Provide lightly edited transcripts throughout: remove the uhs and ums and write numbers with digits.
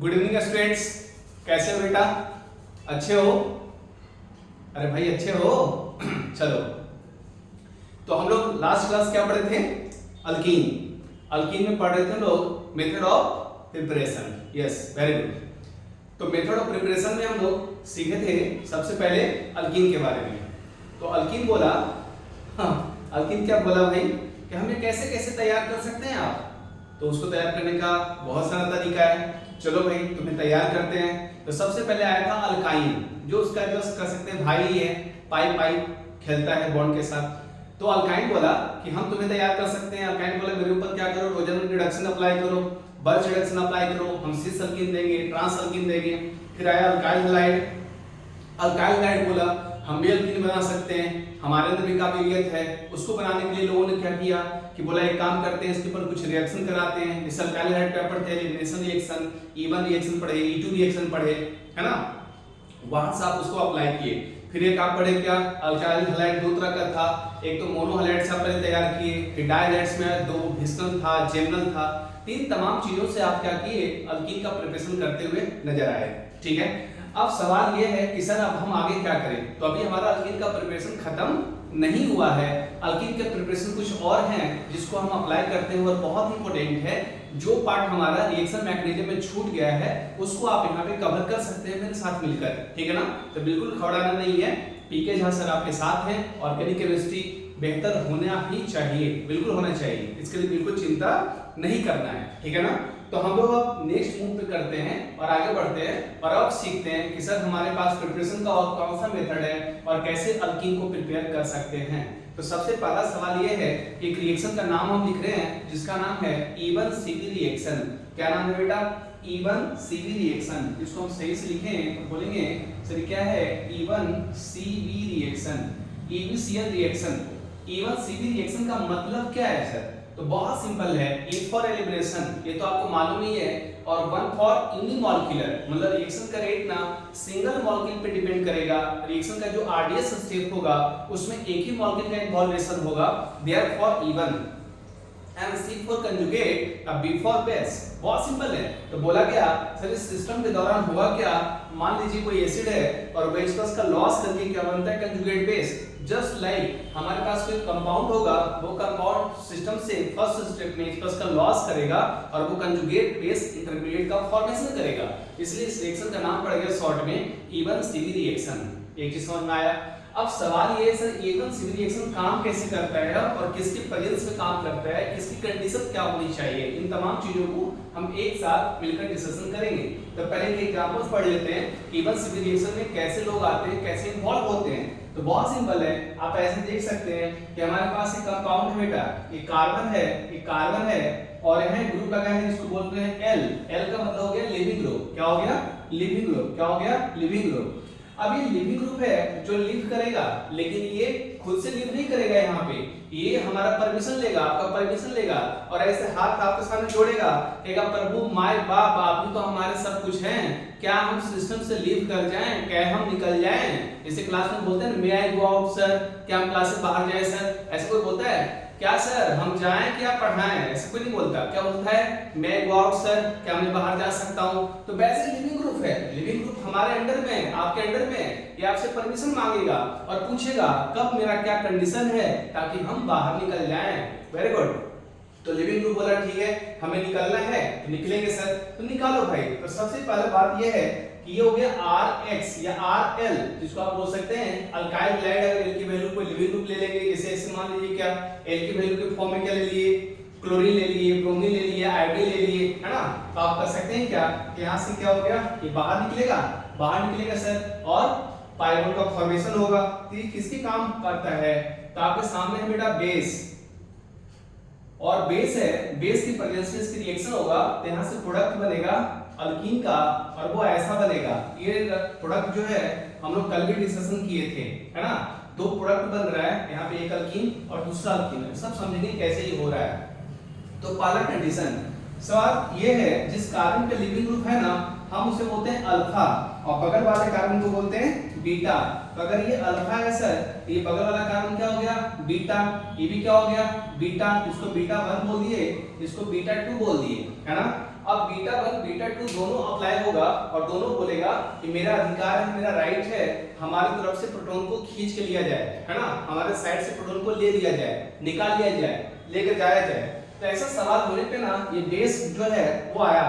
Good evening students, कैसे हो बेटा? अच्छे हो? अरे भाई अच्छे हो? चलो, तो हम लोग लास्ट क्लास क्या पढ़े थे? अल्कीन। अल्कीन में पढ़ रहे थे हम लोग method of preparation. Yes, very good. तो मेथड ऑफ प्रिपरेशन में हम लोग सीखे थे सबसे पहले अल्कीन के बारे में। तो अल्कीन बोला, हाँ, अल्कीन क्या बोला भाई कि हमें कैसे कैसे तैयार कर सकते हैं आप। तो उसको तैयार करने का बहुत सारा तरीका है। चलो भाई तुम्हें तैयार करते हैं। तो सबसे पहले आया था अल्काइन, जो उसका जो कर सकते हैं भाई है, पाई पाई खेलता है बॉन्ड के साथ। तो अल्काइन बोला कि हम तुम्हें तैयार कर सकते हैं। अल्काइन बोला मेरे ऊपर क्या करो, रोजन रिडक्शन अप्लाई करो, बर्च रिडक्शन अप्लाई करो, हम सिस अल्कीन देंगे, ट्रांस अल्कीन देंगे। फिर आया अल्काइल हैलाइड। अल्काइल हैलाइड बोला हम भी अल्कीन बना सकते हैं, हमारे अंदर भी काबिलियत है। उसको बनाने के लिए लोगों ने क्या किया कि बोला एक काम करते हैं, इसके ऊपर कुछ रिएक्शन कराते हैं। जैसे अल्काइल हैलाइड पेपर थे, एलिमिनेशन रिएक्शन, E1 रिएक्शन पढ़े, E2 रिएक्शन पढ़े, है ना। वहां से आप उसको अप्लाई किए। फिर एक आप पढ़े क्या, अल्काइल हैलाइड दो तरह का था। एक तो मोनो हैलाइड से आप पहले तैयार किए, फिर डायहाइड्स में दो विस्कन था, जेमनल था। तीन तमाम चीजों से आप क्या किए, अल्कीन का प्रिपरेशन करते हुए नजर आए। ठीक है, अब सवाल यह है कि सर अब हम आगे क्या करें। तो अभी हमारा अल्कीन का प्रिपरेशन खत्म नहीं हुआ है। अल्कीन के प्रिपरेशन कुछ और हैं जिसको हम अप्लाई करते हैं और बहुत इंपॉर्टेंट है। जो पार्ट हमारा रिएक्शन मैकेनिज्म में छूट गया है उसको आप यहाँ पे कवर कर सकते हैं मेरे साथ मिलकर, ठीक है ना। तो बिल्कुल घबराना नहीं है। पीके झा सर आपके साथ हैं। ऑर्गेनिक केमिस्ट्री बेहतर होना ही चाहिए, बिल्कुल होना चाहिए, इसके लिए बिल्कुल चिंता नहीं करना है, ठीक है ना। तो हम लोग अब नेक्स्ट मूव पे करते हैं और आगे बढ़ते हैं और अब सीखते हैं कि सर हमारे पास प्रिपरेशन का और कौन सा मेथड है और कैसे अल्कीन को प्रिपेयर कर सकते हैं। तो सबसे पहला सवाल ये है कि एक रिएक्शन का नाम हम लिख रहे हैं जिसका नाम है E1CV रिएक्शन। क्या नाम है बेटा? E1CV reaction. इसको हम सही से लिखें तो बोलेंगे सर क्या है, E1CV reaction, EBCl reaction. E1CV reaction का मतलब क्या है सर? तो बहुत सिंपल है, E फॉर एलिमिनेशन, ये तो आपको मालूम ही है, और 1 फॉर यूनिमॉलिक्यूलर, मतलब रिएक्शन का रेट ना सिंगल मॉलिक्यूल पे डिपेंड करेगा। रिएक्शन का जो आरडीएस स्टेप होगा उसमें एक ही मॉलिक्यूल का इन्वॉल्वेशन होगा, therefore E1। And C for conjugate, अब B फॉर बेस। बहुत सिंपल है। तो बोला गया सर इस सिस्टम के दौरान हुआ क्या, मान लीजिए कोई एसिड है और बेस प्लस का लॉस करके क्या बनता है, कंजुगेट बेस। जस्ट लाइक हमारे पास कोई कंपाउंड होगा, वो कंपाउंड सिस्टम से फर्स्ट स्टेप में H+ का लॉस करेगा और वो कंजुगेट बेस इंटरमीडिएट का फॉर्मेशन करेगा। इसलिए इस रिएक्शन का नाम पड़ गया शॉर्ट में E1CV रिएक्शन। एक चीज समझ में आया। अब सवाल ये है सर E1CV रिएक्शन काम कैसे करता है और किसके प्रेजेंस में काम करता है, किसकी कंडीशन क्या होनी चाहिए, इन तमाम चीजों को हम एक साथ मिलकर डिस्कशन करेंगे। तो पहले एक एग्जांपल पढ़ लेते हैं E1CV रिएक्शन में कैसे लोग आते हैं, कैसे इन्वॉल्व होते हैं। तो बहुत सिंपल है, आप ऐसे देख सकते हैं कि हमारे पास एक कंपाउंड है बेटा, ये कार्बन है, ये कार्बन है और यहाँ ग्रुप लगा है जिसको बोलते हैं L। L का मतलब हो गया लिविंग ग्रुप। क्या हो गया? Leaving group. क्या हो गया? Leaving group. अब ये लिविंग ग्रुप है जो लिव करेगा, लेकिन ये खुद से लिव नहीं करेगा। यहाँ पे ये हमारा परमिशन लेगा, आपका परमिशन लेगा और ऐसे हाथ आपके सामने जोड़ेगा, कहेगा प्रभु माय बाप आप ही तो हमारे सब कुछ हैं, क्या हम सिस्टम से लीव कर जाएं, क्या हम निकल जाएं। जैसे क्लास में बोलते हैं ना, मे आई गो आउट सर, क्या हम क्लास से बाहर जाएं सर, ऐसे कोई बोलता है क्या सर हम जाएं क्या पढ़ाएं, ऐसे कोई नहीं बोलता। क्या बोलता है, मैं गो आउट सर, क्या मैं बाहर जा सकता हूं। तो वैसे लिविंग ग्रुप है, लिविंग ग्रुप हमारे अंडर में, आपके अंडर में, ये आपसे परमिशन मांगेगा और पूछेगा कब मेरा क्या कंडीशन है ताकि हम बाहर निकल जाएं। Very good. तो लिविंग ग्रुप बोला ठीक है हमें निकलना है, तो निकलेंगे सर, तो निकालो भाई। तो सबसे पहले बात ये है कि ये हो गया RH या RL, जिसको आप बोल सकते हैं अल्काइल हैलाइड। अगर L की वैल्यू कोई लिविंग ग्रुप ले लेंगे, जैसे ऐसे मान लीजिए क्या L की वैल्यू के फॉर्म में क्या ले लिए, क्लोरीन ले लिए, ब्रोमीन ले लिए, आयोडीन ले लिए, है ना। तो आप कर सकते हैं क्या कि यहाँ से क्या हो गया, ये बाहर निकलेगा, बाहर निकलेगा सर और पाइरोन का फॉर्मेशन होगा। तो ये किसके काम करता है, तो आपके सामने है बेटा बेस, और बेस है, बेस की प्रेजेंस में इसकी रिएक्शन होगा, तो यहाँ से प्रोडक्ट बनेगा अल्कीन का और वो ऐसा बनेगा। ये प्रोडक्ट जो है हम लोग कल भी डिस्कशन किए थे, है ना। दो प्रोडक्ट बन रहा है, यहाँ पे एक अल्कीन और दूसरा अल्कीन है, सब समझेंगे कैसे ये हो रहा है। तो पहला कंडीशन सवाल ये है, जिस कार्बन पे लिविंग ग्रुप है ना हम उसे बोलते हैं अल्फा और बगल वाले कार्बन को बोलते हैं बीटा। तो अगर ये अल्फा है सर, ये बगल वाला कार्बन क्या हो गया, बीटा, ये भी क्या हो गया, बीटा। इसको बीटा 1 बोल दिए, इसको बीटा 2 बोल दिए, है ना। अब बीटा 1 बीटा 2 दोनों अप्लाई होगा और दोनों बोलेगा कि मेरा अधिकार है, मेरा राइट है, हमारी तरफ से प्रोटॉन को खींच के लिया जाए, है ना, हमारे साइड से प्रोटॉन को ले लिया जाए, निकाल लिया जाए, लेकर जाया जाए। तो ऐसा सवाल होने पे ना ये बेस जो है वो आया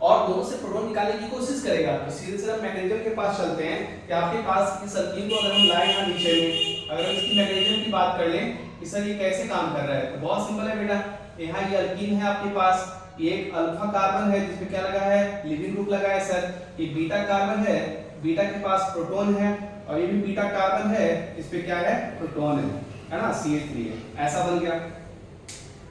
और दोनों से प्रोटॉन निकालने की कोशिश करेगा। तो सीधे सीधे मैकेनिज्म के पास चलते हैं कि आपके पास इस सर्किल को अगर हम लाए यहाँ नीचे में, अगर हम इसकी मैकेनिज्म की बात कर लें कि सर ये कैसे काम कर रहा है, तो बहुत सिंपल है बेटा। यहाँ ये अल्कीन है आपके पास, ये एक अल्फा कार्बन है जिसमें क्या लगा है, लिविंग ग्रुप लगा है सर। ये बीटा कार्बन है, बीटा के पास प्रोटॉन है, और ये भी बीटा कार्बन है, इस पे क्या है, प्रोटॉन है ना, CH3 है। ऐसा बन गया।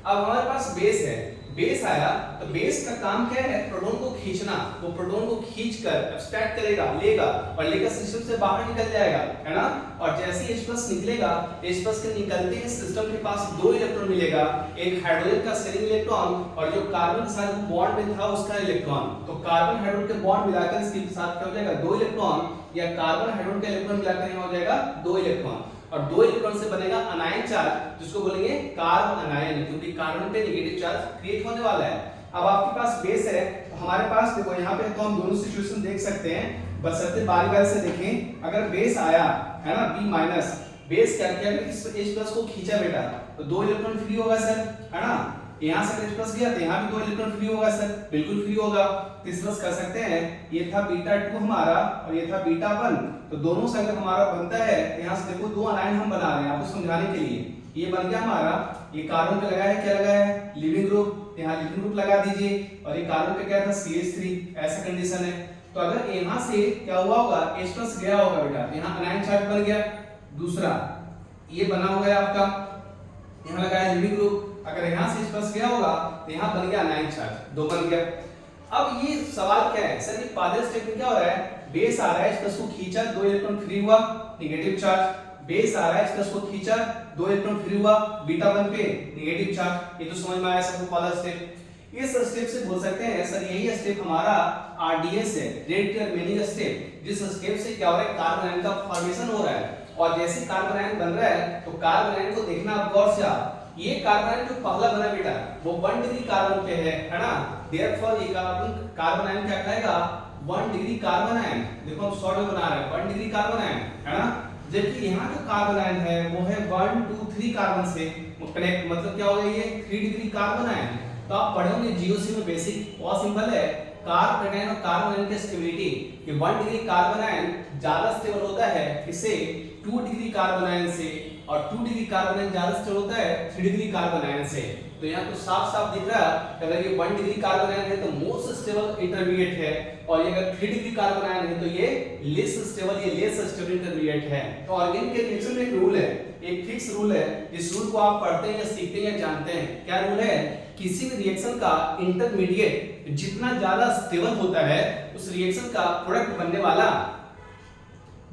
अब हमारे पास बेस है, बेस आया तो बेस का काम क्या है, प्रोटॉन को खींचना। वो प्रोटॉन को खींचकर एब्स्ट्रैक्ट करेगा, लेगा और लेकर सिस्टम से बाहर निकल जाएगा, है ना। और जैसे ही H+ निकलेगा, H+ के निकलते ही सिस्टम के पास 2 इलेक्ट्रॉन मिलेगा, एक हाइड्रोजन का शेयरिंग इलेक्ट्रॉन और जो कार्बन के साथ बॉन्ड में था उसका इलेक्ट्रॉन। तो कार्बन हाइड्रोजन के बॉन्ड मिलाकर इसके साथ क्या हो जाएगा, 2 इलेक्ट्रॉन, या कार्बन हाइड्रोजन का इलेक्ट्रॉन मिलाकर यहाँ हो जाएगा 2 इलेक्ट्रॉन, और 2 इलेक्ट्रॉन से बनेगा अनायन चार्ज, जिसको बोलेंगे कार्ब अनायन, क्योंकि कार्बन पे नेगेटिव चार्ज क्रिएट होने वाला है। अब आपके पास बेस है तो हमारे पास देखो यहाँ पे तो हम दोनों सिचुएशन देख सकते हैं, बशर्ते बारी बारी से देखें। अगर बेस आया है ना B-, बेस क्या किया, इस H+ को खींचा बेटा, तो 2 इलेक्ट्रॉन फ्री होगा सर, है ना। यहाँ से H+ गया तो यहाँ भी 2 इलेक्ट्रॉन फ्री होगा सर, बिल्कुल फ्री होगा। तो इस तरह कर सकते हैं, ये था बीटा 2 हमारा और ये था बीटा 1, तो दोनों से अगर हमारा बनता है, यहाँ से देखो 2 अनायन हम बना रहे हैं आपको समझाने के लिए। ये बन गया हमारा, ये कार्बन पे लगा है, क्या लगा है, लिविंग ग्रुप, यहाँ लिविंग ग्रुप लगा दीजिए, और ये कार्बन पे क्या था, CH3, ऐसा कंडीशन है। तो अगर यहाँ से क्या हुआ होगा, H+ गया होगा बेटा, यहाँ अनायन चार्ज बन गया। दूसरा ये बना हुआ है आपका, यहाँ लगा है लिविंग ग्रुप, अगर यहाँ से H+ गया होगा तो यहाँ बन गया अनायन चार्ज, 2 बन गया। अब ये सवाल क्या है सर, ये पहले स्टेप में क्या हो रहा है, बेस आ रहा है, H+ को खींचा, 2 इलेक्ट्रॉन फ्री हुआ, नेगेटिव चार्ज। बेस आ रहा है, H+ को खींचा, 2 इलेक्ट्रॉन फ्री हुआ, बीटा 1 पे नेगेटिव चार्ज। ये तो समझ में आया सबको पहला स्टेप। इस स्टेप से बोल सकते हैं सर यही स्टेप हमारा RDS है, रेट डिटरमिनिंग स्टेप, जिस स्टेप से क्या हो रहा है, कार्बन आयन का फॉर्मेशन हो रहा है। और जैसे कार्बन आयन बन रहा है तो कार्बन आयन को देखना आप गौर से। ये कार्बन आयन जो पहला बना बेटा वो 1 डिग्री कार्बन पे है ना, देयरफॉर ये कार्बन आयन क्या कहलाएगा, 1 डिग्री कार्बन आयन। देखो हम शॉर्ट में बना रहे हैं 1 डिग्री कार्बन आयन, है ना। जबकि यहाँ जो कार्बन आयन है वो है 1 2 3 कार्बन से कनेक्ट, मतलब क्या होगा, ये 3 डिग्री कार्बन आयन। तो आप पढ़ोगे GOC में बेसिक, बहुत सिंपल है, कार्बन आयन और कार्बन आयन की स्टेबिलिटी कि 1 डिग्री कार्बन आयन ज्यादा स्टेबल होता है किससे, 2 डिग्री कार्बन आयन से, और 2 डिग्री कार्बन आयन ज्यादा स्टेबल होता है 3 डिग्री कार्बन आयन से। तो यहाँ तो साफ साफ दिख रहा है कि अगर ये 1 डिग्री कार्बन आयन है तो मोस्ट स्टेबल इंटरमीडिएट है, और ये अगर 3 डिग्री कार्बन आयन है तो ये लेस स्टेबल, ये लेस स्टेबल इंटरमीडिएट है। तो ऑर्गेनिक के रिएक्शन में एक रूल है, एक फिक्स रूल है, इस रूल को आप पढ़ते हैं या सीखते हैं या जानते हैं। क्या रूल है, किसी भी रिएक्शन का इंटरमीडिएट जितना ज्यादा स्टेबल होता है उस रिएक्शन का प्रोडक्ट बनने वाला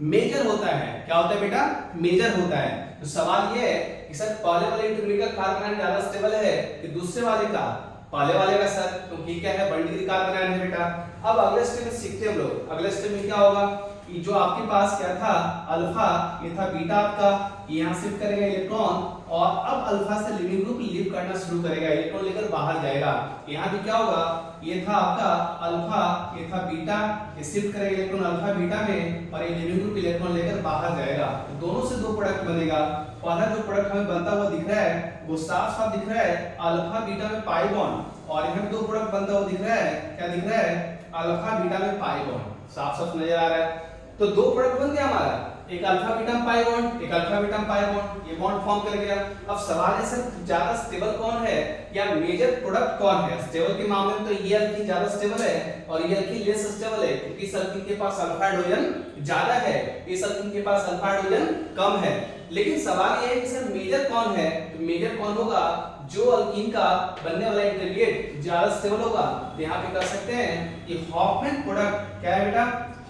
मेजर होता है। क्या होता है बेटा, मेजर होता है। तो सवाल ये है कि सर पहले वाले इंटरमीडिएट का कार्बन आयन ज्यादा स्टेबल है कि दूसरे वाले का, पहले वाले का सर, तो क्या है 1 डिग्री कार्बन आयन है बेटा। अब अगले स्टेप में सीखते हम लोग, अगले स्टेप में क्या होगा कि जो आपके पास क्या था अल्फा, ये था बीटा आपका, यहाँ शिफ्ट करेगा इलेक्ट्रॉन, और अब अल्फा से लिविंग ग्रुप लीव करना शुरू करेगा, इलेक्ट्रॉन लेकर बाहर जाएगा। यहाँ भी क्या होगा, ये था आपका अल्फा, ये था बीटा, ये शिफ्ट करेगा इलेक्ट्रॉन अल्फा बीटा में, और ये लिविंग ग्रुप इलेक्ट्रॉन लेकर बाहर जाएगा। तो दोनों से 2 प्रोडक्ट बनेगा। पहला जो प्रोडक्ट हमें बनता हुआ दिख रहा है वो साफ साफ दिख रहा है अल्फा बीटा में पाई बॉन्ड, और यहाँ पे 2 प्रोडक्ट बनता हुआ दिख रहा है, क्या दिख रहा है, अल्फा बीटा में पाई बॉन्ड, साफ साफ नजर आ रहा है। तो 2 प्रोडक्ट बन गया हमारा, एक अल्फा बीटा में पाई बॉन्ड, एक अल्फा बीटा में पाई बॉन्ड, ये बॉन्ड फॉर्म कर गया। अब सवाल है सर ज्यादा स्टेबल कौन है या मेजर प्रोडक्ट कौन है। स्टेबल के मामले में तो ये अल्कीन ज्यादा स्टेबल है और ये अल्कीन लेस स्टेबल है, क्योंकि इस अल्कीन के पास अल्फा हाइड्रोजन ज्यादा है, इस अल्कीन के पास अल्फा हाइड्रोजन कम है। लेकिन सवाल ये है कि सर मेजर कौन है, तो मेजर कौन होगा, जो अल्कीन का बनने वाला इंटरमीडिएट ज्यादा स्टेबल होगा। तो यहाँ पे कर सकते हैं कि हॉफमैन प्रोडक्ट क्या है बेटा,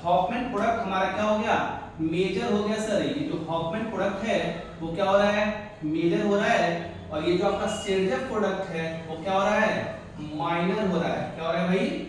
हॉफमैन प्रोडक्ट हमारा क्या हो गया, मेजर हो गया सर। ये जो हॉफमैन प्रोडक्ट है वो क्या हो रहा है, मेजर हो रहा है, और ये जो आपका सेरजेफ प्रोडक्ट है वो क्या हो रहा है, माइनर हो रहा है। क्या हो रहा है भाई,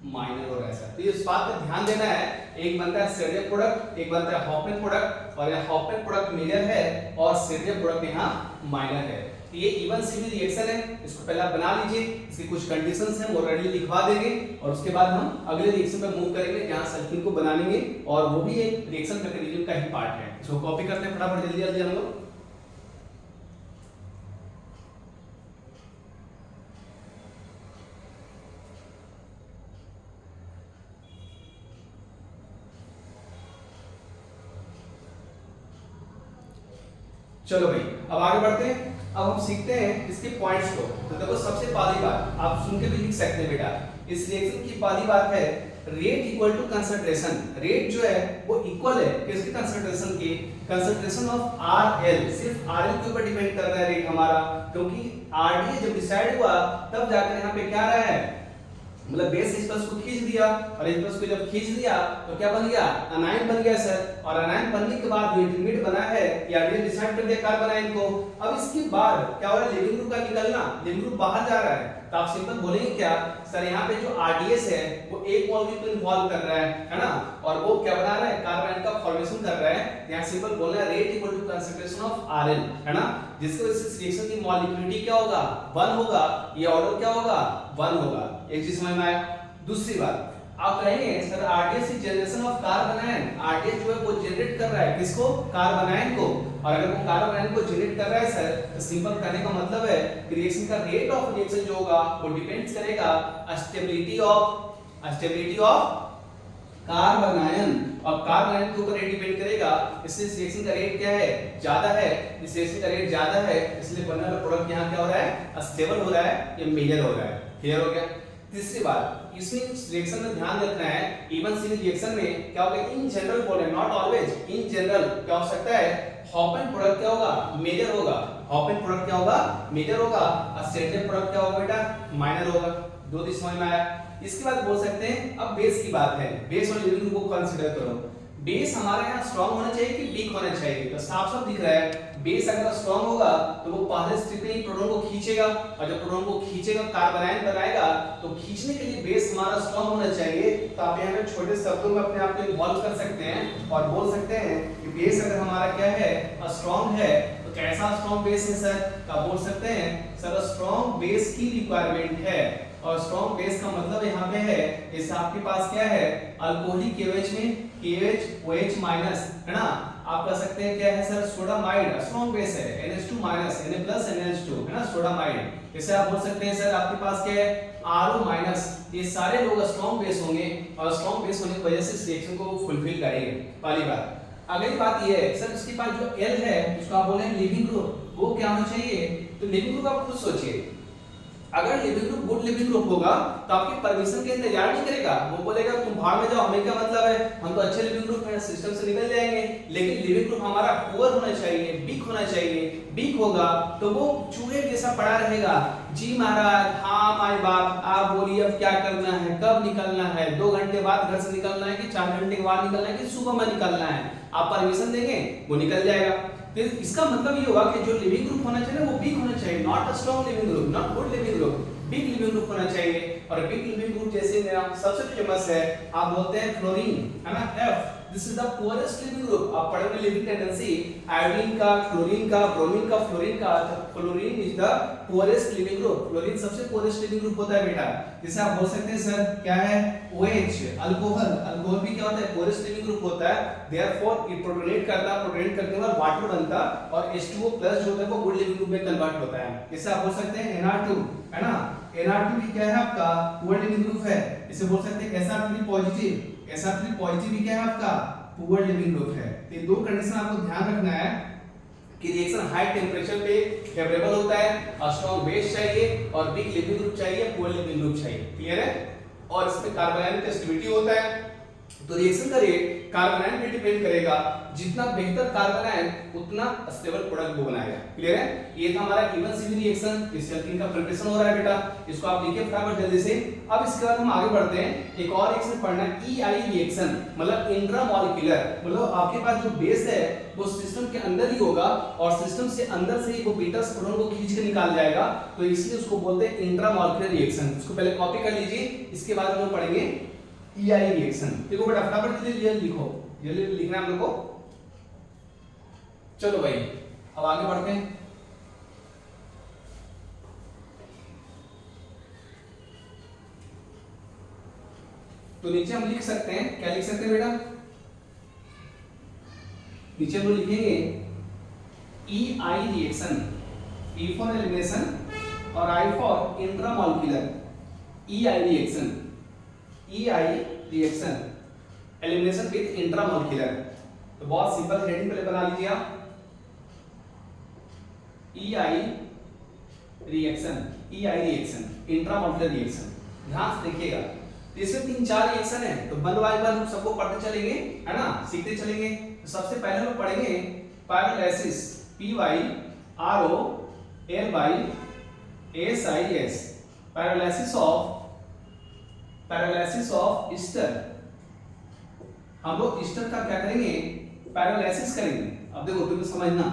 माइनर हो रहा है सर। तो इस बात पे ध्यान देना है, एक बनता है सेरजेफ प्रोडक्ट, एक बनता है हॉफमैन प्रोडक्ट, और यह हॉफमैन प्रोडक्ट मेजर है और सेरजेफ प्रोडक्ट यहाँ माइनर है। तो ये इवन सीवी रिएक्शन है, इसको पहले आप बना लीजिए, इसकी कुछ कंडीशंस हैं वो ऑलरेडी लिखवा देंगे और उसके बाद हम अगले रिएक्शन पे मूव करेंगे जहां सल्फिन को बनाएंगे और वो भी एक रिएक्शन मैकेनिज्म का ही पार्ट है। इसको कॉपी करते हैं फटाफट जल्दी जल्दी हम लोग। चलो भाई अब आगे बढ़ते हैं। अब हम सीखते हैं इसके पॉइंट्स को। तो देखो सबसे पहली बात आप सुन के भी लिख सकते हैं बेटा, इस रिएक्शन की पहली बात है rate equal to concentration. Rate जो है वो इक्वल है किसके कंसंट्रेशन के, कंसंट्रेशन ऑफ आरएल। सिर्फ आरएल के ऊपर डिपेंड कर रहा है रेट हमारा, क्योंकि आरडीए जब डिसाइड हुआ तब जाकर यहाँ पे क्या रहा है, मतलब बेस इस प्लस को खींच दिया और इस प्लस को जब खींच दिया तो क्या बन गया, अनायन बन गया सर। और अनायन बनने के बाद जो इंटरमीडिएट बना है या आरडीए डिसाइड कर दिया कार्बन आयन को। अब इसके बाद क्या हो रहा है, लिविंग ग्रुप का निकलना, लिविंग ग्रुप बाहर जा रहा है। तो आप सिंपल बोलेंगे क्या सर, यहाँ पे जो आरडीएस है वो एक मॉलिक्यूल को इन्वॉल्व कर रहा है ना, और वो क्या बना रहा है, कार्बन आयन का फॉर्मेशन कर रहा है। यहाँ सिंपल बोलना है rate equal to concentration of RL, है ना, जिसके वजह से रिएक्शन की मॉलिक्यूलिटी क्या होगा, 1 होगा, ये ऑर्डर क्या होगा, 1 होगा। एक चीज समझ में आया। दूसरी बात आप कहेंगे sir RDS is generation of carbon ion, RDS जो है वो जनरेट कर रहा है किसको, कार्बन आयन को। और अगर वो कार्बन आयन को जनरेट कर रहा है सर, तो सिंपल कहने का मतलब है कि रिएक्शन का रेट ऑफ रिएक्शन जो होगा वो डिपेंड्स करेगा स्टेबिलिटी ऑफ कार्बन आयन, और कार्बन आयन के ऊपर रेट डिपेंड करेगा। इसलिए इस रिएक्शन का रेट क्या है, ज्यादा है। इस रिएक्शन का रेट ज्यादा है इसलिए बनने वाला प्रोडक्ट यहाँ क्या हो रहा है, स्टेबल हो रहा है, ये मेजर हो रहा है। क्लियर हो गया। तीसरी बात इसमें रिएक्शन में ध्यान रखना है, इवन सीरीज रिएक्शन में क्या होगा, इन जनरल बोले नॉट ऑलवेज, इन जनरल क्या हो सकता है, हॉपन प्रोडक्ट क्या होगा, मेजर होगा। हॉपन प्रोडक्ट क्या होगा, मेजर होगा, और सेटेड प्रोडक्ट क्या होगा बेटा, माइनर होगा। दो चीज समझ में आया। इसके बाद बोल सकते हैं अब बेस की बात है, बेस और लिविंग ग्रुप को कंसीडर करो। बेस हमारे यहाँ स्ट्रांग होना चाहिए कि वीक होना चाहिए, तो साफ साफ दिख रहा है बेस अगर स्ट्रांग होगा तो वो पहले स्टेप में ही प्रोटॉन को खींचेगा, और जब प्रोटॉन को खींचेगा कार्बन आयन बनाएगा। तो खींचने के लिए बेस हमारा स्ट्रांग होना चाहिए। तो आप यहाँ पे छोटे शब्दों में अपने आप को इन्वॉल्व कर सकते हैं और बोल सकते हैं कि बेस अगर हमारा क्या है, स्ट्रांग है, तो कैसा स्ट्रांग बेस है सर, तो आप बोल सकते हैं सर स्ट्रांग बेस की रिक्वायरमेंट है। और स्ट्रांग बेस का मतलब यहाँ पे है, इस आपके पास क्या है, अल्कोहलिक KOH में KH OH माइनस, है ना, आप कह सकते हैं क्या है सर, सोडामाइड स्ट्रांग बेस है, NH2 minus Na plus NH2, है ना, सोडामाइड। इसे आप बोल सकते हैं सर आपके पास क्या है, RO माइनस। ये सारे लोग स्ट्रांग बेस होंगे और स्ट्रांग बेस होने की वजह से इस रिएक्शन को फुलफिल करेंगे। पहली बात। अगली बात ये है सर इसके पास जो L है उसको आप बोले लिविंग ग्रुप, वो क्या होना चाहिए, तो लिविंग ग्रुप आप खुद सोचिए, अगर leaving group good leaving group होगा तो आपकी परमिशन के इंतजार नहीं करेगा, वो बोलेगा तुम भाड़ में जाओ, हमें क्या मतलब है, हम तो अच्छे लिविंग ग्रुप हैं, सिस्टम से निकल जाएंगे। लेकिन लिविंग ग्रुप हमारा पुअर होना चाहिए, वीक होना चाहिए। वीक होगा तो वो चूहे जैसा पड़ा रहेगा, जी महाराज, हाँ माई बाप, आप बोलिए अब क्या करना है, कब निकलना है, 2 घंटे बाद घर से निकलना है कि 4 घंटे के बाद निकलना है कि सुबह में निकलना है, आप परमिशन देंगे वो निकल जाएगा। तो इसका मतलब ये होगा कि जो लिविंग ग्रुप होना चाहिए वो वीक होना चाहिए, not a strong leaving group, not good leaving group, weak leaving group होना चाहिए। और वीक लिविंग ग्रुप जैसे मेरा सबसे फेमस है, आप बोलते हैं फ्लोरीन, है ना, F, this is the poorest leaving group. आप पढ़ोगे लिविंग टेंडेंसी, आयोडीन का, क्लोरीन का, ब्रोमीन का, फ्लोरीन का, तो fluorine is the poorest leaving group. Fluorine सबसे पुअरेस्ट लिविंग ग्रुप होता है बेटा। जिसे आप बोल सकते हैं सर क्या है, OH, अल्कोहल, अल्कोहल भी क्या होता है, पुअरेस्ट लिविंग ग्रुप होता है। देयरफॉर इट प्रोटोनेट करता है, प्रोटोनेट करने के बाद वाटर बनता और H2O+ जो होता है वो गुड लिविंग ग्रुप में कन्वर्ट होता है। इसे आप बोल सकते हैं NR2, है ना, NR2 भी क्या है आपका पुअर लिविंग ग्रुप है। इसे बोल सकते हैं SR3 पॉजिटिव, SR3 पॉजिटिव भी क्या है आपका पुअर लिविंग ग्रुप है। तो ये दो कंडीशन आपको ध्यान रखना है कि रिएक्शन हाई टेंपरेचर पे फेवरेबल होता है, स्ट्रांग बेस चाहिए और वीक लिविंग ग्रुप चाहिए, पुअर लिविंग ग्रुप चाहिए। क्लियर है। और इसमें कार्बन आयन का स्टेबिलिटी होता है, तो रिएक्शन का रेट कार्बन आयन पे डिपेंड करेगा, जितना बेहतर कार्बन आयन उतना स्टेबल प्रोडक्ट वो बनाएगा। क्लियर है। ये था हमारा इवन सीवी रिएक्शन, इससे अल्कीन का प्रिपरेशन हो रहा है बेटा, इसको आप लिखिए फटाफट जल्दी से। अब इसके बाद हम आगे बढ़ते हैं, एक और रिएक्शन पढ़ना है EI रिएक्शन, मतलब इंट्रामॉलिक्यूलर, मतलब आपके पास जो बेस है वो सिस्टम के अंदर ही होगा और सिस्टम से अंदर से ही वो बीटा प्रोटॉन को खींच के निकाल जाएगा, तो इसलिए उसको बोलते हैं इंट्रामॉलिक्यूलर रिएक्शन। इसको पहले कॉपी कर लीजिए, इसके बाद हम पढ़ेंगे EI रिएक्शन। देखो बेटा फटाफट जल्दी लिखो, जल्दी लिखना है हम लोग को। चलो भाई अब आगे बढ़ते हैं। तो नीचे हम लिख सकते हैं, क्या लिख सकते हैं बेटा, नीचे हम लिखेंगे E I reaction, E for elimination और I for intramolecular, E I reaction, E I reaction elimination with intramolecular. तो बहुत सिंपल हेडिंग पहले बना लीजिए आप, E I reaction, E I reaction intramolecular reaction. ध्यान से देखिएगा, इसमें 3-4 रिएक्शन है, तो वन बाय वन सबको पढ़ते चलेंगे, है ना, सीखते चलेंगे। तो सबसे पहले हम पढ़ेंगे pyrolysis, P Y R O L Y S I S, pyrolysis of ester. हम लोग ईस्टर का क्या करेंगे, पैरालिसिस करेंगे। अब देखो तुम्हें समझना,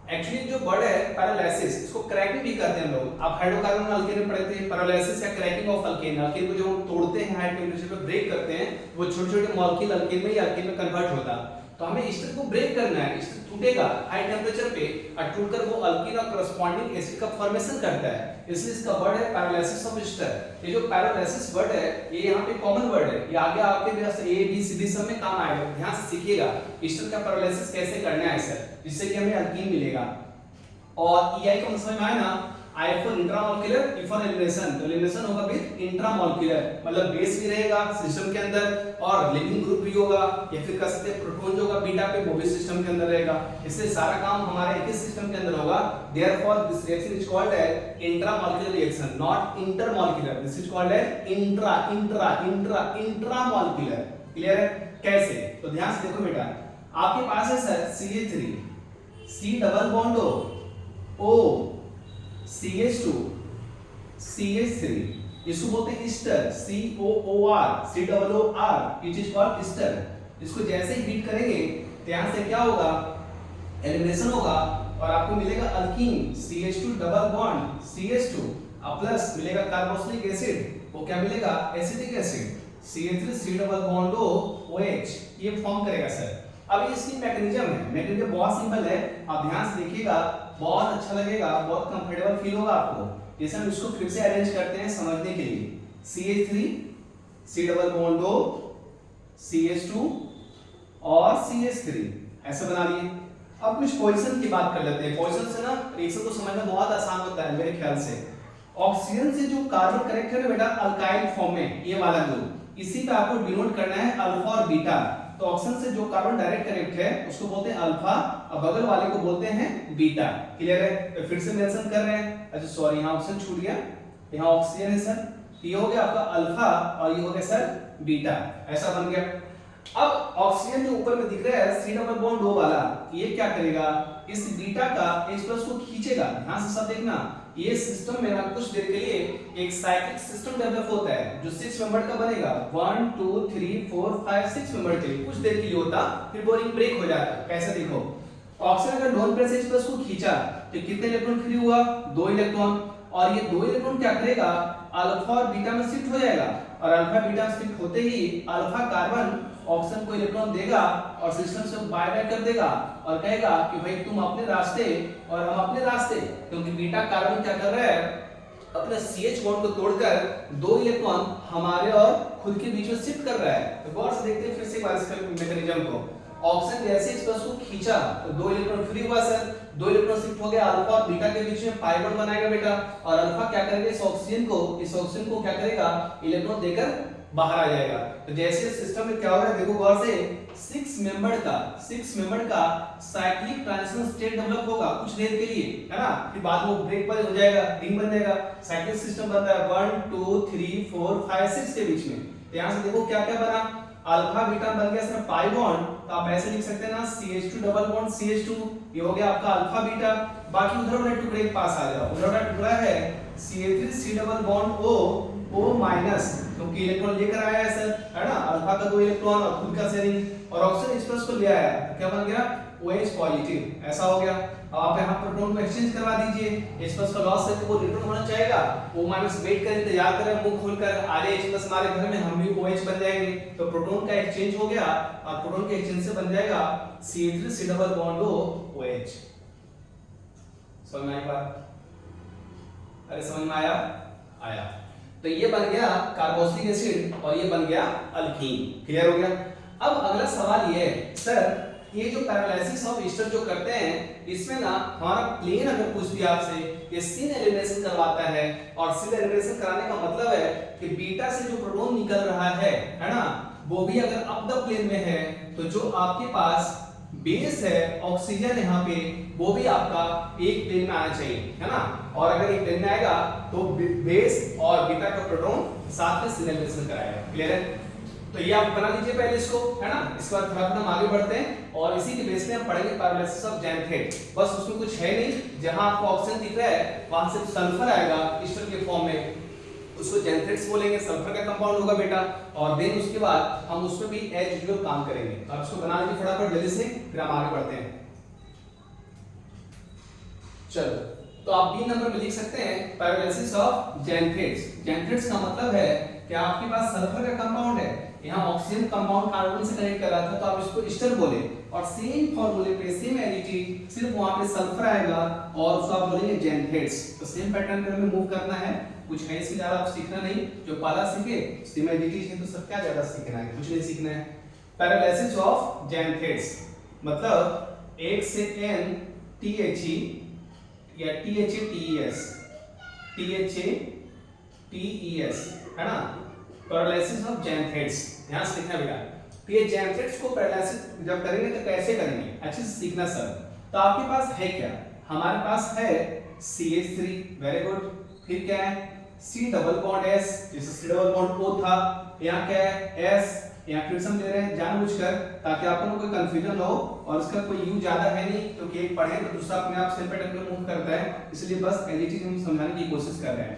एक्चुअली जो वर्ड है पैरालिसिस, इसको क्रैकिंग भी करते हैं हम लोग। आप हाइड्रोकार्बन अल्केन में पढ़ते हैं पैरालिसिस या क्रैकिंग ऑफ अल्केन। अल्केन को जो हम तोड़ते हैं हाई टेंपरेचर पे ब्रेक करते हैं, वो छोटे छोटे मॉलिक्यूल अल्केन में या अल्केन में कन्वर्ट होता है। तो हमें ईस्टर को ब्रेक करना है, ईस्टर टूटेगा हाई टेंपरेचर पे और टूटकर वो अल्कीन और करस्पॉन्डिंग एसिड का फॉर्मेशन करता है, इसलिए इसका वर्ड है पैरालिसिस ऑफ ईस्टर। ये जो पैरालिसिस वर्ड है ये यहाँ पे कॉमन वर्ड है, ये आगे आपके ए बी सी डी सब में काम आएगा। ध्यान से सीखिएगा ईस्टर का पैरालिसिस कैसे करना है सर, जिससे कि हमें अल्कीन मिलेगा। और EI को समझ में आया ना, I for intramolecular, E for elimination. तो एलिमिनेशन होगा विद इंट्रामॉलिक्यूलर, मतलब बेस भी रहेगा सिस्टम के अंदर और लिविंग ग्रुप भी होगा, या फिर कह सकते हैं प्रोटॉन जो होगा बीटा पे वो भी सिस्टम के अंदर रहेगा। इससे सारा काम हमारे एक ही सिस्टम के अंदर होगा। Therefore this reaction is called as intramolecular reaction, not intermolecular. This is called as intramolecular. Clear है कैसे? तो ध्यान से देखो बेटा, आपके पास है sir CH3, C double bond O CH2 CH3, इसको बोलते हैं Easter, COOR, COOR, it is called Easter. इसको जैसे ही हीट करेंगे तो यहां से क्या होगा, एलिमिनेशन होगा और आपको मिलेगा alkyne CH2 double bond CH2 और प्लस मिलेगा कार्बोक्सिलिक एसिड, वो क्या मिलेगा, acetic acid CH3 C double bond OH, ये फॉर्म करेगा सर। अब इसकी मैकेनिज्म है, मैकेनिज्म बहुत सिंपल है, आप ध्यान से देखिएगा, बहुत अच्छा लगेगा, बहुत कंफर्टेबल फील होगा आपको। जैसे हम इसको फिर से अरेंज करते हैं समझने के लिए, CH3 C double bond O CH2 और CH3 ऐसे बना लिए। अब कुछ पोजीशन की बात कर लेते हैं। पोजीशन से ना रिएक्शन को समझना बहुत आसान होता है मेरे ख्याल से। ऑक्सीजन से जो कार्बन कनेक्ट है बेटा अल्काइल फॉर्म में, ये वाला ग्रुप, इसी पे आपको डिनोट करना है अल्फा और बीटा। तो ऑक्सीजन से जो कार्बन डायरेक्ट कनेक्ट है उसको बोलते हैं अल्फा और बगल वाले को बोलते हैं बीटा। क्लियर है? तो फिर से मेंशन कर रहे हैं, अच्छा सॉरी यहाँ ऑक्सीजन छूट गया, यहाँ ऑक्सीजन है सर, ये हो गया आपका अल्फा और ये हो गया सर बीटा, ऐसा बन गया। अब ऑक्सीजन जो ऊपर में दिख रहा है C डबल बॉन्ड O वाला, ये क्या करेगा, इस बीटा का H+ को खींचेगा। ध्यान से सब देखना, ये सिस्टम में ना कुछ देर के लिए एक साइक्लिक सिस्टम डेवलप होता है जो 6 मेंबर का बनेगा, 1 2 3 4 5 6 मेंबर के लिए कुछ देर के लिए होता, फिर बोरिंग ब्रेक हो जाता। कैसे देखो, ऑक्सीजन का डोन प्रेस H+ को खींचा तो कितने इलेक्ट्रॉन फ्री हुआ, 2 इलेक्ट्रॉन, और ये 2 इलेक्ट्रॉन क्या करेगा, अल्फा और बीटा में शिफ्ट हो जाएगा, और अल्फा बीटा में शिफ्ट होते ही अल्फा कार्बन ऑक्सीजन को इलेक्ट्रॉन देगा और सिस्टम से बाय बाय कर देगा और कहेगा कि भाई तुम अपने रास्ते और हम अपने रास्ते, क्योंकि बीटा कार्बन क्या कर रहा है, अपने CH बॉन्ड को तोड़कर 2 इलेक्ट्रॉन हमारे और खुद के बीच में शिफ्ट कर रहा है। तो गौर से देखते हैं फिर से एक बार इसका मैकेनिज्म को। ऑक्सीजन जैसे H+ को खींचा तो 2 इलेक्ट्रॉन फ्री हुआ सर, 2 इलेक्ट्रॉन शिफ्ट हो गया अल्फा और बीटा के बीच में, पाई बॉन्ड बनाएगा बेटा, और अल्फा क्या करेगा, इस ऑक्सीजन को क्या करेगा, इलेक्ट्रॉन देकर बाहर आ जाएगा। तो जैसे सिस्टम में क्या हो रहा है देखो गौर से, 6 मेंबर का साइक्लिक ट्रांजिशन स्टेट डेवलप होगा कुछ देर के लिए, है ना, फिर बाद में ब्रेक पर हो जाएगा, रिंग बन जाएगा, साइक्लिक सिस्टम बनता है 1 2 3 4 5 6 के बीच में। तो यहां से देखो क्या क्या बना, अल्फा बीटा बन गया सर पाई बॉन्ड, तो आप ऐसे लिख सकते हैं ना CH2 डबल बॉन्ड CH2, ये हो गया आपका अल्फा बीटा। बाकी उधर वाले टुकड़े के पास आ जाओ, उधर वाला टुकड़ा है CH3 C double bond O minus, क्योंकि इलेक्ट्रॉन लेकर आया है सर, है ना, अल्फा का 2 इलेक्ट्रॉन और खुद का शेयरिंग, और ऑक्सीजन H+ को ले आया, तो क्या बन गया, OH पॉजिटिव, ऐसा हो गया। अब आप यहाँ प्रोटॉन को एक्सचेंज करवा दीजिए, H+ का लॉस है तो वो न्यूट्रॉन होना चाहेगा, O- वेट कर इंतजार कर मुंह खोलकर, आ रहे H+ हमारे घर में, हम भी OH बन जाएंगे। तो प्रोटॉन का एक्सचेंज हो गया और प्रोटॉन के एक्सचेंज से बन जाएगा CH3 C double bond OH। समझ में आई बात? अरे समझ में आया? तो ये बन गया कार्बोक्सिलिक एसिड और ये बन गया अल्कीन। क्लियर हो गया। अब अगला सवाल ये है सर, ये जो पैरालिसिस ऑफ ईस्टर जो करते हैं इसमें ना हमारा प्लेन अगर कुछ भी आपसे ये सिन एलिमिनेशन करवाता है, और सिन एलिमिनेशन कराने का मतलब है कि बीटा से जो प्रोटॉन निकल रहा है ना, वो भी अगर अप द प्लेन में है तो जो आपके पास बेस है ऑक्सीजन यहाँ पे वो भी आपका एक प्लेन में आना चाहिए, है ना। और अगर एक प्लेन में आएगा तो बेस और बीटा का प्रोटॉन साथ में सिन एलिमिनेशन कराएगा। क्लियर है। तो ये आप बना लीजिए पहले इसको, है ना। इसके बाद थोड़ा हम आगे बढ़ते हैं और इसी के बेस में हम पढ़ेंगे पैरालिसिस ऑफ जैंथेट। बस उसमें कुछ है नहीं, जहां आपको ऑक्सीजन दिख रहा है वहां से सल्फर आएगा ईस्टर के फॉर्म में, उसको जैंथेट्स बोलेंगे, सल्फर का कंपाउंड होगा बेटा। और देन उसके बाद हम उसमें भी एज यूजुअल काम करेंगे। तो आप इसको बना लीजिए फटाफट जल्दी से, फिर हम आगे बढ़ते हैं। चलो, तो आप बी नंबर में लिख सकते हैं पैरालिसिस ऑफ जैंथेट्स। जैंथेट्स का मतलब है कि आपके पास सल्फर का कंपाउंड है, यहाँ ऑक्सीजन कंपाउंड कार्बन से कनेक्ट कर रहा था तो आप इसको ईस्टर बोले, और सेम फॉर्मूले पे सेम एडिटी, सिर्फ वहां पे सल्फर आएगा और उसको आप बोलेंगे जैंथेट्स। तो सेम पैटर्न पे हमें मूव करना है, कुछ है इससे ज्यादा आप सीखना नहीं, जो पहला सीखे सेम एडिटी है तो सब क्या ज्यादा सीखना है, कुछ नहीं सीखना है। पैरालिसिस ऑफ जैंथेट्स मतलब एक से n THE या THATES है ना, पैरालिसिस ऑफ जैंथेट्स। ध्यान से लिखना बेटा। तो ये जैंथेट्स को पैरालिसिस जब करेंगे तो कैसे करेंगे, अच्छे से सीखना सर। तो आपके पास है क्या, हमारे पास है CH3, वेरी गुड। फिर क्या है C डबल बॉन्ड S, जैसे C डबल बॉन्ड O था, यहाँ क्या है S, यहाँ फिर से हम ले रहे हैं जानबूझकर ताकि आपको कोई कंफ्यूजन ना हो, और इसका कोई यूज ज्यादा है नहीं क्योंकि एक पढ़े तो दूसरा अपने आप सेम पैटर्न पे मूव करता है, इसलिए बस पहली चीज हम समझाने की कोशिश कर रहे हैं।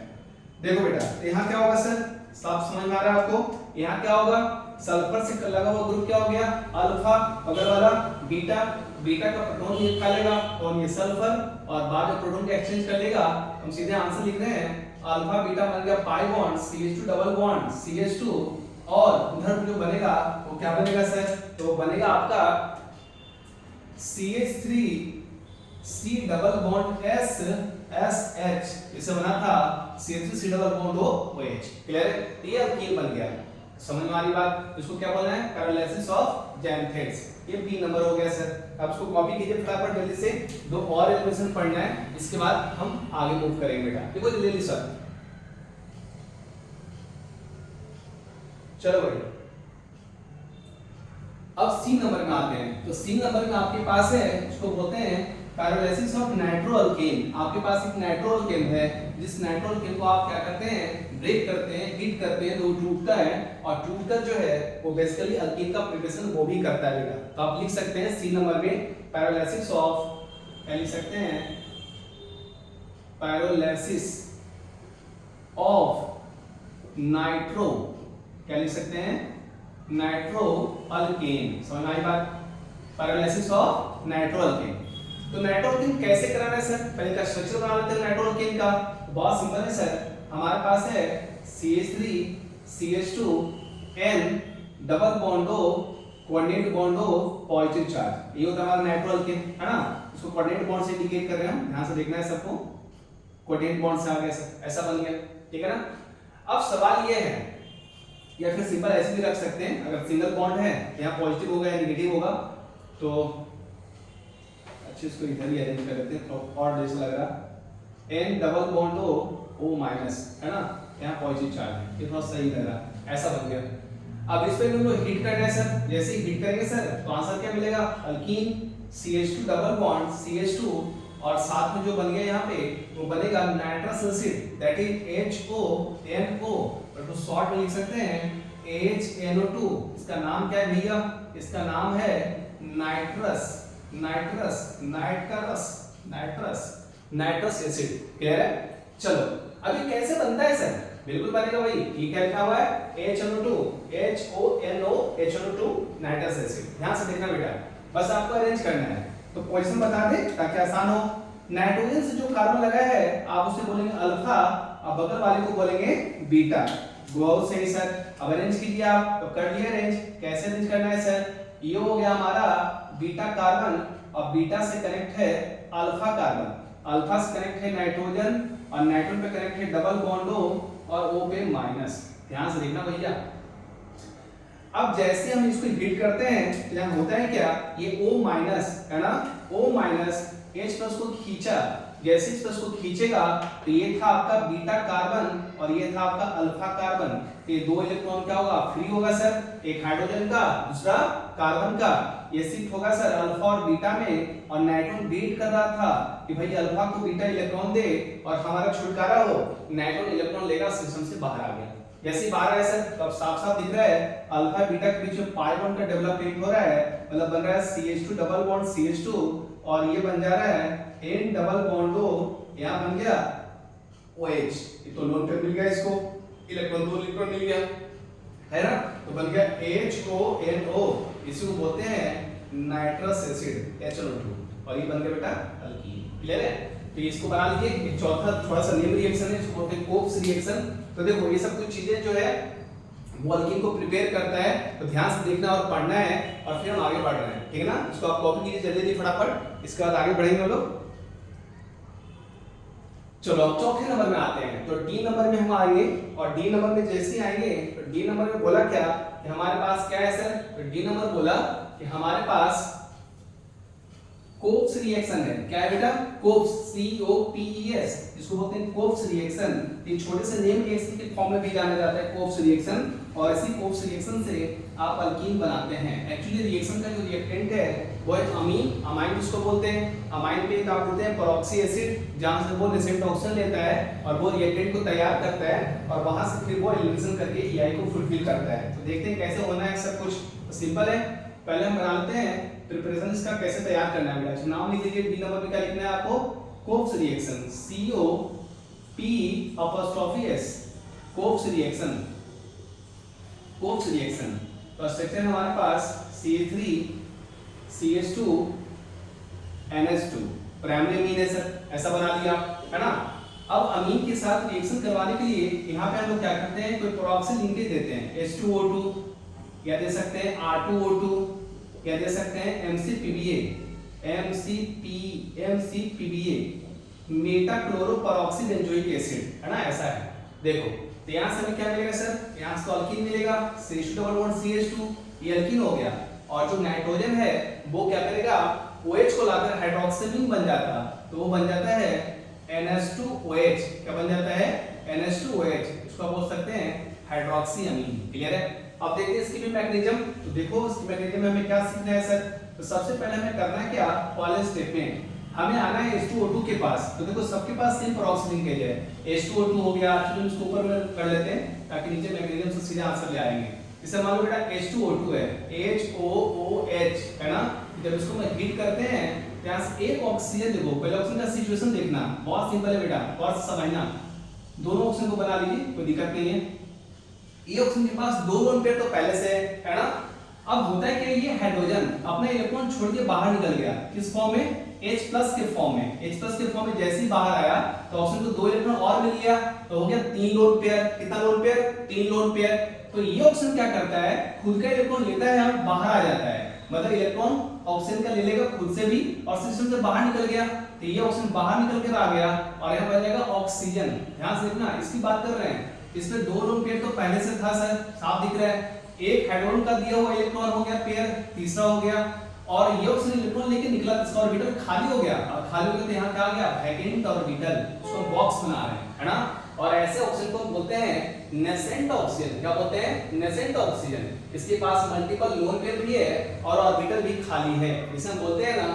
देखो बेटा, यहाँ क्या होगा सर, साफ समझ में आ रहा है आपको। यहाँ क्या होगा, सल्फर से लगा हुआ ग्रुप क्या हो गया अल्फा, बगल वाला बीटा, बीटा का प्रोटॉन ये खा लेगा और ये सल्फर, और बाद में प्रोटॉन का एक्सचेंज कर लेगा। हम सीधे आंसर लिख रहे हैं अल्फा बीटा बन गया pi bond CH2 double bond CH2, और उधर जो बनेगा वो क्या बनेगा सर, तो बनेगा आपका CH3 C double bond S SH, इसे बना था CH3 C double bond OH। Clear है, ये अल्कीन बन गया। समझ में आ रही बात। इसको क्या बोलना है, पैरालिसिस ऑफ जैंथेट्स। ये बी नंबर हो गया सर। अब इसको कॉपी कीजिए फटाफट जल्दी से, दो और एलिमिनेशन पढ़ना है, इसके बाद हम आगे मूव करेंगे बेटा। देखो जल्दी सर, चलो भाई अब सी नंबर में आते हैं। तो सी नंबर में आपके पास है, उसको बोलते हैं पैरालिसिस ऑफ नाइट्रोअल्केन। आपके पास एक नाइट्रोअल्केन है, जिस नाइट्रोअल्केन को आप क्या करते हैं, ब्रेक करते हैं, हीट करते हैं तो वो टूटता है, और टूटकर जो है वो बेसिकली अल्कीन का प्रिपरेशन वो भी करता है बेटा। तो आप लिख सकते हैं सी नंबर में पैरालिसिस ऑफ, क्या लिख सकते हैं, पैरालिसिस ऑफ नाइट्रो, क्या लिख सकते हैं, नाइट्रोअल्केन। समझ में आई बात, पैरालिसिस ऑफ नाइट्रोअल्केन। तो नाइट्रोअल्केन कैसे कराना है सर, पहले का स्ट्रक्चर बना लेते हैं नाइट्रोअल्केन का। बहुत सिंपल है सर, हमारे पास है CH3 CH2 N double bond O coordinate bond O positive charge, ये होता है हमारा नाइट्रोअल्केन, है ना। इसको कोऑर्डिनेट बॉन्ड से इंडिकेट कर रहे हैं हम, ध्यान से देखना है सबको, कोऑर्डिनेट बॉन्ड से आ गया सर, ऐसा बन गया, ठीक है ना। अब सवाल ये है, या फिर सिंपल ऐसे भी रख सकते हैं, अगर सिंगल बॉन्ड है यहाँ पॉजिटिव होगा या नेगेटिव होगा, तो अच्छे इसको इधर ही अरेंज कर लेते हैं, तो और जैसा लग रहा N double bond O minus, है ना, यहाँ पॉजिटिव चार्ज है, ये थोड़ा सही लग रहा, ऐसा बन गया। अब इस पे हम लोग हीट करना है सर, जैसे ही हीट करेंगे सर तो आंसर क्या मिलेगा, alkyne CH2 double bond CH2, और साथ में जो बन गया यहाँ पे वो बनेगा nitrous acid, that is HONO, तो शॉर्ट में लिख सकते हैं HNO2। इसका नाम क्या है भैया, इसका नाम है नाइट्रस, नाइट्रस, नाइट का रस, नाइट्रस, नाइट्रस एसिड। क्लियर है। चलो अब ये कैसे बनता है सर, बिल्कुल बनेगा भाई, ये क्या लिखा हुआ है HNO2, HONO2 नाइट्रस एसिड। ध्यान से देखना बेटा, बस आपको अरेंज करना है, तो पोजीशन बता दे ताकि आसान हो। नाइट्रोजन से जो कार्बन लगा है आप उसे बोलेंगे अल्फा, और बगल वाले को बोलेंगे बीटा। बहुत सही सर। अब अरेंज कीजिए आप, तो कर लिया अरेंज। कैसे अरेंज करना है सर, ये हो गया हमारा बीटा कार्बन, और बीटा से कनेक्ट है अल्फा कार्बन, अल्फा से कनेक्ट है नाइट्रोजन, और नाइट्रोजन पे कनेक्ट है डबल बॉन्ड O, और O पे माइनस। ध्यान से देखना भैया, अब जैसे हम इसको हिट करते हैं तो यहाँ होता है क्या, ये O माइनस है ना, O माइनस H प्लस को खींचा, जैसे H प्लस को खींचेगा तो ये था आपका बीटा कार्बन और ये था आपका अल्फा कार्बन। तो ये दो इलेक्ट्रॉन क्या होगा, फ्री होगा सर, एक हाइड्रोजन का दूसरा कार्बन का। ये शिफ्ट होगा सर अल्फा और बीटा में, और नाइट्रोजन वेट कर रहा था कि भाई अल्फा को बीटा इलेक्ट्रॉन दे और हमारा छुटकारा हो। नाइट्रोजन इलेक्ट्रॉन लेगा, सिस्टम से बाहर आ गया। जैसे ही बाहर आया सर तो अब साफ साफ दिख रहा है अल्फा बीटा के बीच में पाई बॉन्ड का डेवलपमेंट हो रहा है, मतलब बन रहा है CH2 डबल बॉन्ड CH2, और ये बन जा रहा है N डबल बॉन्ड O, यहां बन गया OH। ये तो लोन पेयर मिल गया, इसको इलेक्ट्रॉन, दो इलेक्ट्रॉन मिल गया है ना, तो बन गया HONO, इसी को बोलते हैं नाइट्रस एसिड HNO2, और ये बन गया बेटा अल्कीन। क्लियर है? तो इसको बना लीजिए। चौथा थोड़ा सा नेम रिएक्शन है, इसको बोलते हैं कोप्स रिएक्शन। तो देखो ये सब कुछ चीजें जो है वो अल्कीन को प्रिपेयर करता है, तो ध्यान से देखना और पढ़ना है, और फिर हम आगे बढ़ रहे हैं, ठीक है ना। इसको आप कॉपी कीजिए जल्दी जल्दी फटाफट, इसके बाद आगे बढ़ेंगे हम लोग। चलो अब चौथे नंबर में आते हैं। तो डी नंबर में हम आएंगे, और डी नंबर में जैसे ही आएंगे तो डी नंबर में बोला क्या कि हमारे पास क्या है सर, तो डी नंबर बोला कि हमारे पास कोप्स रिएक्शन है। क्या है बेटा, कोप्स, COPES, इसको बोलते हैं कोप्स रिएक्शन। ये छोटे से नेम रिएक्शन के फॉर्म में भी जाना जाता है कोप्स रिएक्शन, और इसी कोप्स रिएक्शन से आप अल्कीन बनाते हैं। एक्चुअली रिएक्शन का जो रिएक्टेंट है वो है अमीन, अमाइन जिसको बोलते हैं। अमाइन पे क्या बोलते हैं, पेरोक्सी एसिड, जहां से वो नेसेंट ऑक्सीजन लेता है और वो रिएक्टेंट को तैयार करता है, और वहां से फिर वो एलिमिनेशन करके EI को फुलफिल करता है। तो देखते हैं कैसे होना है सब कुछ। तो सिंपल है, पहले हम बना लेते हैं प्रिपरेशन इसका कैसे तैयार करना है बेटा। नाम लिख लीजिए, डी नंबर में क्या लिखना है आपको, cops reaction, COP'S, cops reaction, cops reaction. तो स्ट्रक्चर हमारे पास CH3CH2 NH2, प्राइमरी अमीन है सर, ऐसा बना लिया है ना। अब अमीन के साथ रिएक्शन करवाने के लिए यहाँ पे हम लोग क्या करते हैं, कोई पेरोक्सी लिंकेज देते हैं, H2O2, या दे सकते हैं R2O2, या दे सकते हैं MCPBA, Meta chloro peroxy benzoic acid, है ना, ऐसा है। देखो तो यहाँ से हमें क्या मिलेगा सर, यहाँ से तो अल्कीन मिलेगा, CH2 डबल बॉन्ड CH2, ये अल्कीन हो गया, और जो नाइट्रोजन है वो क्या करेगा, OH को लाकर हाइड्रोक्सिलिन बन जाता, तो वो बन जाता है NH2OH। क्या बन जाता है, NH2OH, इसको बोल सकते हैं हाइड्रोक्सी अमीन। क्लियर है? अब देखते हैं इसकी भी मैकेनिज्म। तो देखो इसकी मैकेनिज्म में हमें क्या सीखना है सर, तो सबसे पहले हमें करना है क्या, पहले स्टेप में हमें आना है H2O2 के पास। तो देखो सबके पास सेम पेरोक्सी लिंकेज है, H2O2 हो गया, चलो इसको ऊपर में कर लेते हैं ताकि नीचे मैकेनिज्म से सीधा आंसर ले आएंगे। जैसे मान लो बेटा H2O2 है, HOOH है ना, जब इसको हम हीट करते हैं तो यहाँ से एक ऑक्सीजन, देखो पहले ऑक्सीजन का सिचुएशन देखना, बहुत सिंपल है बेटा, बहुत समझना। दोनों ऑक्सीजन को बना लीजिए, कोई दिक्कत नहीं है। ये ऑक्सीजन के पास दो लोन पेयर तो पहले से है ना। अब होता है कि ये हाइड्रोजन अपना इलेक्ट्रॉन छोड़ के बाहर निकल गया, किस फॉर्म में, H प्लस के फॉर्म में। H प्लस के फॉर्म में जैसे ही बाहर आया तो ऑक्सीजन को दो इलेक्ट्रॉन और मिल गया, तो हो गया 3 लोन पेयर। कितना लोन पेयर, 3 लोन पेयर। तो ये ऑक्सीजन क्या करता है, खुद का इलेक्ट्रॉन लेता है और बाहर आ जाता है, मतलब इलेक्ट्रॉन ऑक्सीजन का ले लेगा खुद से भी और सिस्टम से बाहर निकल गया, तो ये ऑक्सीजन बाहर निकल कर आ गया और यहाँ बन जाएगा ऑक्सीजन। ध्यान से देखना, इसकी बात कर रहे हैं। इसमें दो लोन पेयर तो पहले से था सर, साफ दिख रहा है। एक हाइड्रोजन का दिया हुआ इलेक्ट्रॉन हो गया पेयर, तीसरा हो गया, और ये ऑक्सीजन इलेक्ट्रॉन लेके निकला, इसका ऑर्बिटल खाली हो गया, और खाली हो गया तो यहाँ क्या आ गया, वैकेंट ऑर्बिटल, उसको बॉक्स बना रहे हैं, है ना। और ऐसे ऑक्सीजन को बोलते हैं नेसेंट ऑक्सीजन। क्या बोलते हैं, नेसेंट ऑक्सीजन। इसके पास मल्टीपल लोन पेयर भी है और ऑर्बिटल भी खाली है। इसे हम बोलते हैं ना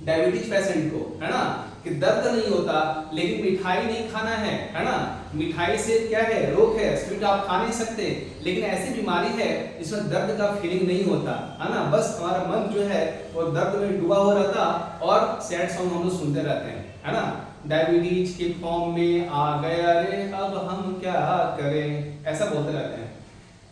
डायबिटीज पेशेंट को, है ना, कि दर्द नहीं होता लेकिन मिठाई नहीं खाना है ना। मिठाई से क्या है, रोग है, स्वीट आप खा नहीं सकते, लेकिन ऐसी बीमारी है जिसमें दर्द का फीलिंग नहीं होता, है ना। बस हमारा मन जो है वो दर्द में डूबा हुआ रहता और सैड सॉन्ग हम लोग सुनते रहते हैं, है ना। डायबिटीज के फॉर्म में आ गया रे, अब हम क्या करें, ऐसा बोलते रहते हैं।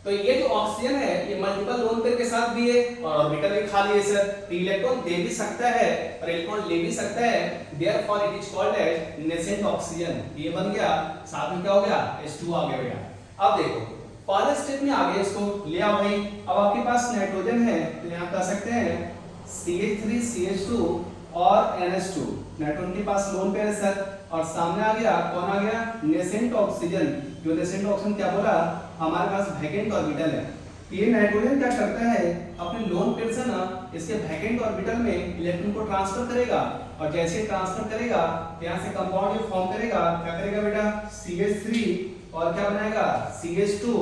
तो ये जो ऑक्सीजन है ये मल्टीपल लोन पेयर के साथ भी है और ऑर्बिटल भी खाली है सर। तो इलेक्ट्रॉन दे भी सकता है और इलेक्ट्रॉन ले भी सकता है, therefore it is called as nascent oxygen. ये बन गया, साथ में क्या हो गया, H2 आ गया भैया। अब देखो पहले स्टेप में आ गए, इसको ले आओ भाई। अब आपके पास नाइट्रोजन है तो यहाँ कह सकते हैं CH3CH2 और NH2, नाइट्रोजन के पास लोन पेयर है सर, और सामने आ गया कौन आ गया, नेसेंट ऑक्सीजन। जो नेसेंट ऑक्सीजन क्या बोला, हमारे पास वैकेंट ऑर्बिटल है। ये नाइट्रोजन क्या करता है, अपने लोन पेयर से ना इसके वैकेंट ऑर्बिटल में इलेक्ट्रॉन को ट्रांसफर करेगा, और जैसे ट्रांसफर करेगा यहाँ से कंपाउंड ये फॉर्म करेगा, क्या करेगा बेटा, CH3 और क्या बनाएगा, CH2,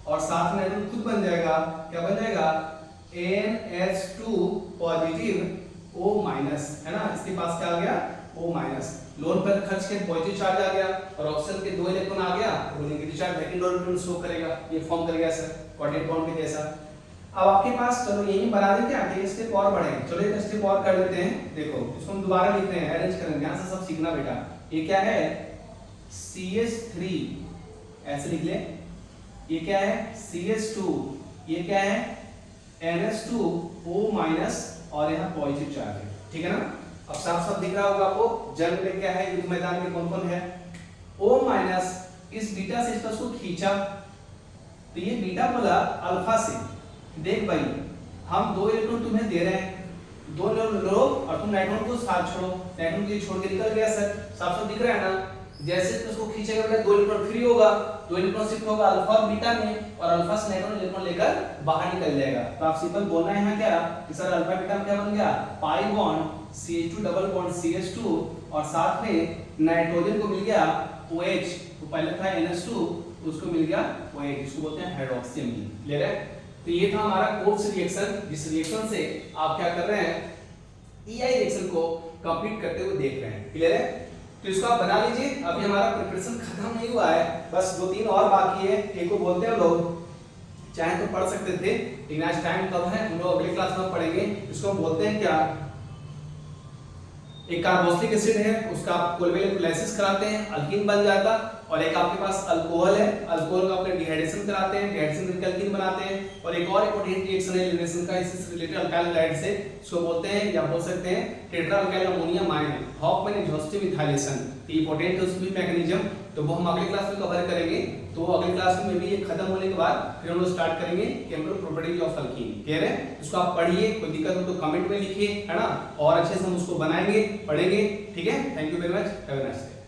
और साथ में नाइट्रोजन खुद बन जाएगा, क्या बन जाएगा, NH2 पॉजिटिव O माइनस, है ना, इसके पास क्या आ गया, O माइनस। लोन पर खर्च के पॉजिटिव चार्ज आ गया और ऑक्सीजन के 2 इलेक्ट्रॉन आ गया, वो negative charge vacant orbital show करेगा, ये फॉर्म करेगा सर कोऑर्डिनेट बॉन्ड के जैसा। अब आपके पास चलो यही बना दें क्या, कि स्टेप और बढ़ेंगे, चलो एक स्टेप और कर लेते हैं। देखो इसको हम दोबारा लिखते हैं, अरेंज करेंगे, यहां से सब सीखना बेटा। ये क्या है, CH3 ऐसे लिख ले, ये क्या है, CH2, ये क्या है, NH2O माइनस, और यहाँ पॉजिटिव चार्ज है, ठीक है ना। अब साफ साफ दिख रहा होगा आपको, जंग में क्या है, युद्ध मैदान में कौन कौन है, O माइनस इस बीटा से इसको खींचा, तो ये बीटा बोला अल्फा से, देख भाई हम 2 इलेक्ट्रॉन तुम्हें दे रहे हैं, 2 लो और तुम नाइट्रोजन को साथ छोड़ो, नाइट्रोजन को छोड़ के निकल गया सर, साफ साफ दिख रहा है ना। जैसे उसको खींचेगा बेटा 2 इलेक्ट्रॉन फ्री होगा, 2 इलेक्ट्रॉन शिफ्ट होगा अल्फा और बीटा में, और अल्फा से नाइट्रोजन इलेक्ट्रॉन लेकर बाहर निकल जाएगा। तो आप सिंपल बोलना है यहाँ क्या, कि सर अल्फा बीटा में क्या बन गया, pi bond CH2 double bond CH2, और साथ में नाइट्रोजन को मिल गया OH, तो पहले था NH2, उसको मिल गया OH, इसको बोलते हैं हाइड्रोक्सी अमीन। क्लियर है। तो ये था हमारा कोप्स रिएक्शन, जिस रिएक्शन से आप क्या कर रहे हैं, EI रिएक्शन को कंप्लीट करते हुए देख रहे हैं। क्लियर है। तो इसको आप बना लीजिए, अभी हमारा प्रिपरेशन खत्म नहीं हुआ है, बस 2-3 और बाकी है। एक को बोलते हैं लोग, चाहे तो पढ़ सकते थे, लेकिन आज टाइम कम है, हम लोग अगले क्लास में पढ़ेंगे। इसको हम बोलते हैं क्या, एक कार्बोक्सिलिक एसिड है, उसका आप कोलवेलेंट इलेक्ट्रोलाइसिस कराते हैं, अल्कीन बन जाता, और एक आपके पास अल्कोहल है, अल्कोहल का अपने डिहाइड्रेशन कराते हैं, डिहाइड्रेशन करके अल्कीन बनाते हैं, और एक और इंपॉर्टेंट रिएक्शन है एलिमिनेशन का, इससे रिलेटेड अल्काइल हैलाइड से, इसको बोलते हैं या बोल सकते हैं tetra alkyl ammonium ion, Hofmann exhaustive methylation. Important है उसकी मैकेनिज्म, तो वो हम अगले क्लास में कवर करेंगे। तो अगले क्लास में भी ये खत्म होने के बाद फिर हम लोग स्टार्ट करेंगे chemical properties of alkyne. Clear है। इसको आप पढ़िए, कोई दिक्कत हो तो कमेंट में लिखिए, है ना, और अच्छे से हम उसको बनाएंगे, पढ़ेंगे। ठीक है, thank you very much, have a nice day.